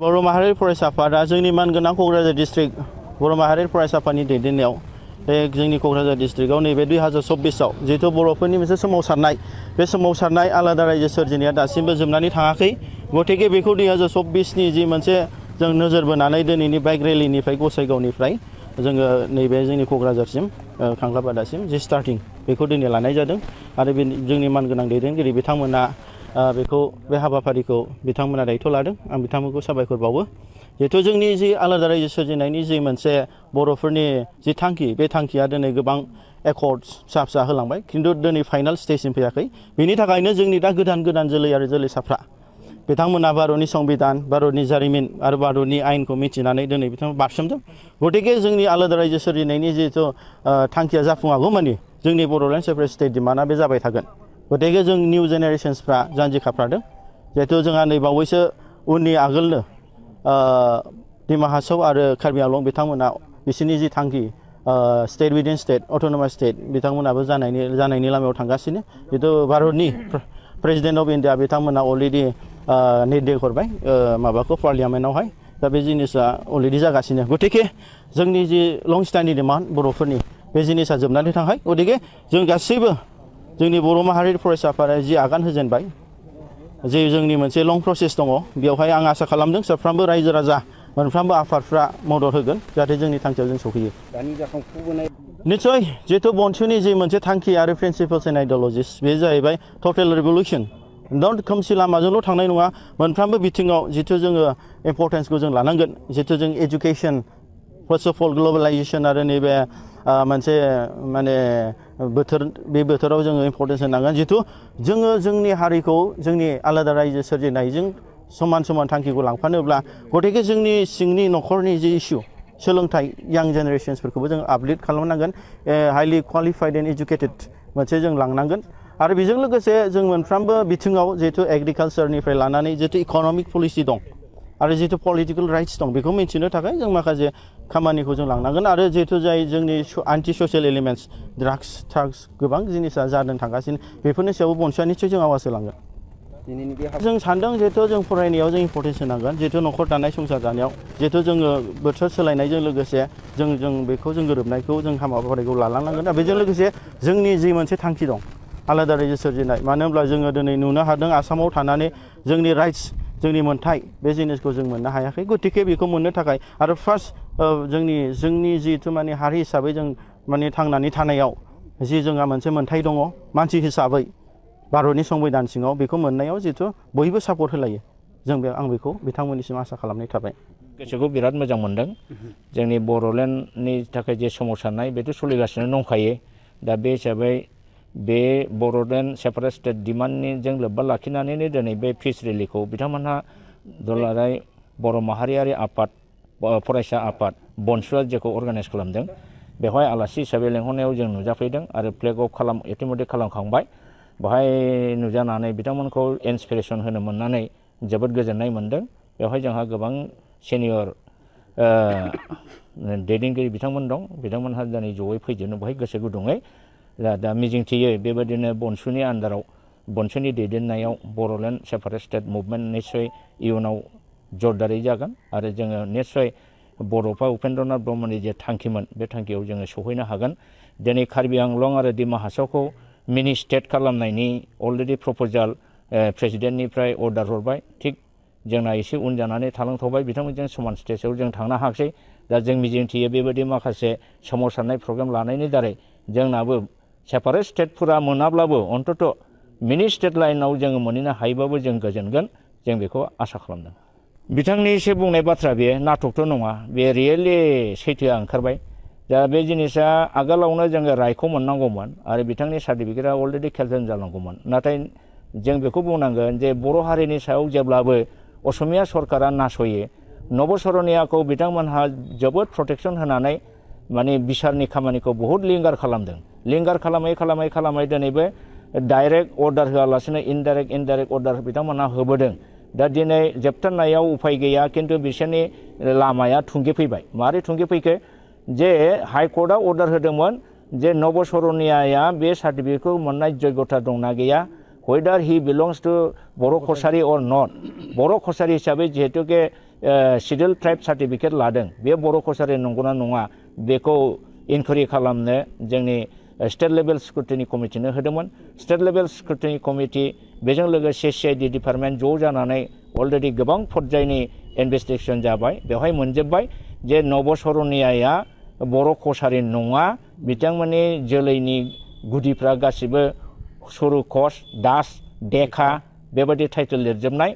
बर' माहारि फरायसा आफादा जोंनि मानगोनां क'क्राझार डिस्ट्रिक्ट बर' माहारि फरायसा आफादनि दैदेननायाव बे जोंनि क'क्राझार डिस्ट्रिक्टआव नैबे 2024आव जिहेतु बर'फोरनि मोनसे सोमावसारनाय बे सोमावसारनाय आलादा रायजो सोरजिनाया दासिमबो जोबनानै थाङाखै गतिके बेखौ 2024नि जि मोनसे जों नोजोर बोनानै दिनैनि बाइक रेलिनिफ्राय गसाइगावनिफ्राय जोङो नैबे जोंनि क'क्राझारसिम खांख्लाबादासिम जि स्टार्टिं बेखौ दिनै लानाय जादों आरो जोंनि मानगोनां दैदेनगिरि बिथांमोना बे हाबाफारिखौ बिथांमोना दायथ' लादों आं बिथांमोनखौ साबायखर बावो जिहेतु जोंनि जि आलादा रायजो सोरजिनायनि जि मोनसे बर'फोरनि जि थांखि बे थांखिया दिनै गोबां एकर्डस फिसा फिसा होलांबाय खिन्थु दिनै फाइनाल स्टेजसिम फैयाखै बिनि थाखायनो जोंनि दा गोदान जोलै आरो जोलैसाफ्रा बिथांमोना भारतनि संबिधान भारतनि जारिमिन आरो भारतनि आयेनखौ मिथिनानै दिनै बिथांमोना बारसोमदों गतिके जोंनि आलादा रायजो सोरजिनायनि जिहेतु थांखिया जाफुङागौ मानि जोंनि बड'लेण्ड सेपारेट स्टेट डिमान्डआ बे जाबाय थागोन गतिके जों निउ जेनेरेशन्सफ्रा जानजि खाफ्रादों जिहेतु जोंहा नै बावैसो उननि आगोलनो डिमा हासाव आरो कार्बि आंलं बिथांमोना बिसोरनि जि थांखि state within state autonomous state बिथांमोनाबो जानायनि लामायाव थांगासिनो जिहेतु भारतनि प्रेसिडेन्ट अफ इन्डिया बिथांमोना अलरेडि निर्देश हरबाय माबाखौ पार्लियामेन्टआवहाय दा बे जिनिसा अलरेडि जागासिनो गतिके जोंनि जि लं स्टेन्डिं डिमान्ड बर'फोरनि बे जिनिसा जोबनानै थाङाखै गतिके जों गासैबो जोंनि बर' माहारि फरायसा आफादा जि आगान होजेनबाय जे जोंनि मोनसे लं प्रसेस दङ बेवहाय आं आसा खालामदों साफ्रोमबो रायजो राजा मोनफ्रोमबो आफादफ्रा मदद होगोन जाहाथे जोंनि थांखियाव जों सौहैयो निस्सय जिहेतु बनसुनि जि मोनसे थांखि आरो प्रिन्सिपल्स एन्ड आइडियलजिस बे जाहैबाय टटेल रिभलिउसन नट खोमसि लामाजोंल' थांनाय नङा मोनफ्रोमबो बिथिङाव जिहेतु जोङो इम्परटेन्सखौ जों लानांगोन जिहेतु जों education first of all globalization आरो नैबे मोनसे माने बे बोथोराव जोङो इम्परटेन्स होनांगोन जिहेतु जोङो जोंनि हारिखौ जोंनि आलादा रायजो सोरजिनायजों समान थांखिखौ लांफानोब्ला गतिके जोंनि सिंनि न'खरनि जि इस्यु सोलोंथाइ यां जेनेरेशन्सफोरखौबो जों आपलिफ्ट खालामनांगोन हाइलि क्वालिफाइड एन्ड एजुकेटेड मोनसे जों लांनांगोन आरो बेजों लोगोसे जों मोनफ्रोमबो बिथिङाव जिहेतु एग्रिकालचारनिफ्राय लानानै जिहेतु इक'नमिक पलिसि दं आरो जिहेतु पलिटिकेल राइट्स दं बेखौ मिन्थिनो थाखाय जों माखासे खामानिखौ जों लांनांगोन आरो जिहेतु जाय जोंनि आन्टि ससियेल एलिमेन्टस ड्राग्स गोबां जिनिसा जादों थांगासिनो बेफोरनि सायाव बनसुआ निस्सय जों आवाज होलांगोन जों सानदों जिहेतु जों फरायनायाव जों इम्परटेन्स होनांगोन जिहेतु न'खर दानाय संसार जानायाव जिहेतु जोङो बोथोर सोलायनायजों लोगोसे जों बेखौ जों गोरोबनायखौ जों हाबाफारिखौ लालांनांगोन दा बेजों लोगोसे जोंनि जि मोनसे थांखि दं आलादा रायजो सोरजिनाय मानो होनब्ला जोङो दिनै नुनो हादों आसामाव थानानै जोंनि राइट्स जोंनि मोन्थाय बे जिनिसखौ जों मोननो हायाखै गतिके बेखौ मोननो थाखाय आरो फार्स्ट जोंनि जिहेतु माने हारि हिसाबै जों माने थांनानै थानायाव जि जोंहा मोनसे मोन्थाय दङ मानसि हिसाबै भारतनि संबिधान सिङाव बेखौ मोननायाव जिहेतु बयबो सापर्ट होलायो आं बेखौ बिथांमोननिसिम आसा खालामनाय थाबाय गोसोखौ बिराद मोजां मोनदों जोंनि बड'लेण्डनि थाखाय जे सोमावसारनाय बेथ' सोलिगासिनो दंखायो दा बे हिसाबै बे बड'लेण्ड सेपारेट स्टेट डिमान्डजों लोब्बा लाखिनानैनो दिनै बे पिस रेलिखौ बिथांमोनहा दुलाराय बर' माहारियारि आफाद फरायसा आफाद बनसुआ जेखौ अर्गानाइज खालामदों बेवहाय आलासि हिसाबै लेंहरनायाव जों नुजाफैदों आरो फ्लेग अफ इतिमध्य खालामखांबाय बेवहाय नुजानानै बिथांमोनखौ इन्सपिरेसन होनो मोननानै जोबोद गोजोननाय मोनदों बेवहाय जोंहा गोबां सिनियर दैदेनगिरि बिथांमोन दं बिथांमोनहा दिनै जयै फैजोबनो बेवहाय गोसो गुदुङै दा मिजिंथियो बेबायदिनो बनसुनि आन्दाराव बनसुनि दैदेननायाव बड'लेण्ड सेपारेट स्टेट मुभमेन्ट निस्सय इयुनाव जरदारै जागोन आरो जोङो निस्सय बड'फा उपेन्द्रनाथ ब्रह्मनि जे थांखिमोन बे थांखियाव जोङो सौहैनो हागोन दिनै कार्बि आंलं आरो डिमा हासावखौ मिनि स्टेट खालामनायनि अलरेडि प्रप'जाल प्रेसिडेन्टनिफ्राय अर्डार हरबाय थिग जोंना एसे उन जानानै थालांथ'बाय बिथांमोनजों समान स्टेजाव जों थांनो हायाखै दा जों मिजिंथियो बेबायदि माखासे सोमावसारनाय प्रग्राम लानायनि दारै जोंनाबो सेपारेट स्टेटफोरा मोनाब्लाबो अन्तत' मिनि स्टेट लाइनाव जोङो मोनहैनो हायोबाबो जों गोजोनगोन जों बेखौ आसा खालामदों बिथांनि एसे बुंनाय बाथ्रा बेयो नाटकथ' नङा बे रियेलि सैथोआ ओंखारबाय दा बे जिनिसा आगोलावनो जोङो रायखौ मोननांगौमोन आरो बिथांनि सार्टिफिकेटआ अलरेडि केन्सेल जानांगौमोन नाथाय जों बेखौ बुंनांगोन जे बर' हारिनि सायाव जेब्लाबो असमिया सरकारा नासयो नबसरनियाखौ बिथांमोनहा जोबोद प्रटेक्सन होनानै माने बिसारनि खामानिखौ बहुद लिंगार खालामदों लिंगार खालामै दिनैबो डाइरेक्ट अर्डार होआलासिनो इनडाइरेक्ट अर्डार बिथांमोनहा होबोदों दा दिनै जोबथारनायाव उफाय गैया खिन्थु बिसोरनि लामाया थुंगेफैबाय मारै थुंगेफैखो जे हाइकर्टआ अर्डार होदोंमोन जे नबसरनियाया बे सार्टिफिकेटखौ मोननाय जग्यता दंना गैया whether he belongs to Boro Kosari or not. Boro Kosari हिसाबै जिहेतुके शिड्यूल ट्राइब सार्टिफिकेट लादों बे बर' कसारि नंगौना नङा बेखौ इनकुवेरि खालामनो जोंनि स्टेट लेभेल स्क्रुटिनि कमिटिनो होदोंमोन स्टेट लेभेल स्क्रुटिनि कमिटि बेजों लोगोसे CID डिपार्टमेन्ट ज' जानानै अलरेडि गोबां पर्यायनि इनभेस्टिगेसन जाबाय बेवहाय मोनजोबबाय जे नबसरनियाया बर' कसारि नङा बिथांमोननि जोलैनि गुदिफ्रा गासिबो सरू कस दास देखा बेबायदि टाइटेल लिरजोबनाय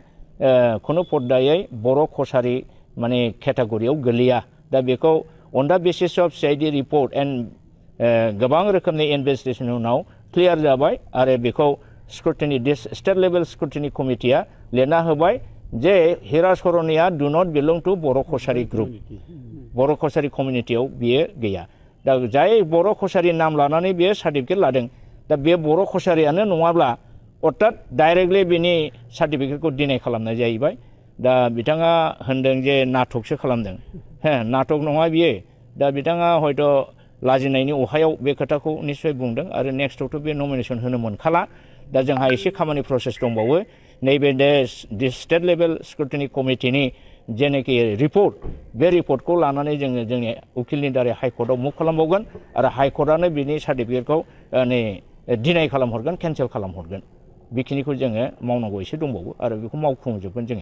खुनु पर्दायै बर' कसारि माने केटेगरियाव गोलैया दा बेखौ अन दा basis of CID report and गोबां रोखोमनि इनभेस्टिगेसन उनाव क्लियार जाबाय आरो बेखौ स्क्रुटिनि स्टेट लेभेल स्क्रुटिनि कमिटिया लिरना होबाय जे हिरा सरनिया डु नट बिलं टु बर' कसारि ग्रुप बर' कसारि कमिउनिटियाव बियो गैया दा जाय बर' कसारि नाम लानानै बियो सार्टिफिकेट लादों दा बे बर' कसारियानो नङाब्ला अर्थात डाइरेक्टलि बिनि सार्टिफिकेटखौ डिनाय खालामनाय जाहैबाय दा बिथाङा होनदों जे नाटकसो खालामदों नाटक नङा बियो दा बिथाङा हयथ' लाजिनायनि अहायाव बे खोथाखौ निश्चय बुंदों आरो नेक्स्टआवथ' बे नमिनेसन होनो मोनखाला दा जोंहा एसे खामानि प्रसेस दंबावो नैबे स्टेट लेभेल स्क्रुटिनि कमिटिनि जेनाखि रिपर्ट बे रिपर्टखौ लानानै जोङो जोंनि उकिलनि दारै हाइकर्टआव मुभ खालामबावगोन आरो हाइकर्टआनो बिनि सार्टिफिकेटखौ डिनाय खालामहरगोन केन्सेल खालामहरगोन बेखिनिखौ जोङो मावनांगौ एसे दंबावो आरो बेखौ मावफुंजोबगोन जोङो